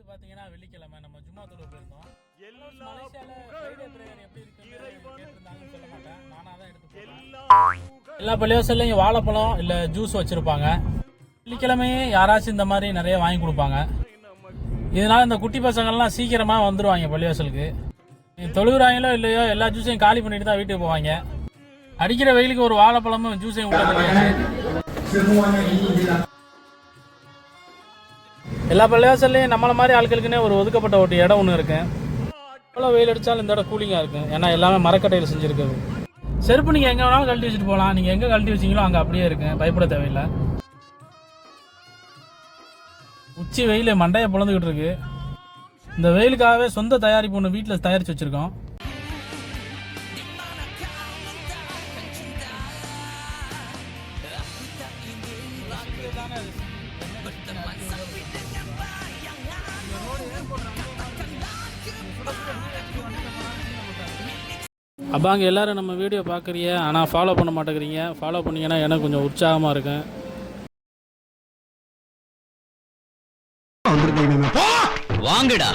பார்த்தீங்கன்னா வெள்ளிக்கிழமை நம்ம ஜும்மா தொழுகை போயிருந்தோம். மலேசியால ஃப்ரைடே பிரேயர் எப்படி இருக்குன்னு கேட்டிருந்தாங்கன்னு சொல்ல மாட்டேன், நானாக தான் எடுத்து போகிறேன். எல்லா பள்ளிவாசல்லையும் வாழைப்பழம் இல்லை ஜூஸ் வச்சுருப்பாங்க. வெள்ளிக்கிழமையே யாராச்சும் இந்த மாதிரி நிறைய வாங்கி கொடுப்பாங்க. இதனால் இந்த குட்டி பசங்கள்லாம் சீக்கிரமாக வந்துடுவாங்க பள்ளிவாசலுக்கு. தொழுகிறாங்களோ இல்லையோ எல்லா ஜூஸையும் காலி பண்ணிட்டு தான் வீட்டுக்கு போவாங்க. அடிக்கிற வெயிலுக்கு ஒரு வாழைப்பழமும் ஜூஸையும் விட்டு எல்லா பள்ளிவாசல்லையும் நம்மளை மாதிரி ஆட்களுக்குன்னே ஒரு ஒதுக்கப்பட்ட ஒரு இடம் ஒன்று இருக்கு. எவ்வளோ வெயில் அடித்தாலும் இந்த இடம் கூலிங்காக இருக்கும். ஏன்னா எல்லாமே மரக்கட்டையில் செஞ்சுருக்குது. செருப்பு நீங்கள் எங்கே வேணாலும் கழட்டி வச்சுட்டு போகலாம். நீங்கள் எங்கே கழட்டி வச்சிங்களோ அங்கே அப்படியே இருக்கு, பயப்பட தேவையில்லை. உச்சி வெயில் மண்டையை பிளந்துக்கிட்டு இருக்கு. இந்த வெயிலுக்காகவே சொந்த தயாரிப்பு ஒன்று வீட்டில் தயாரித்து வச்சுருக்கோம். அப்பாங்க எல்லாரும் நம்ம வீடியோ பார்க்குறீங்க, ஆனால் ஃபாலோ பண்ண மாட்டேங்கிறீங்க. ஃபாலோ பண்ணிங்கன்னா எனக்கு கொஞ்சம் உற்சாகமாக இருக்கும். வாங்கடா.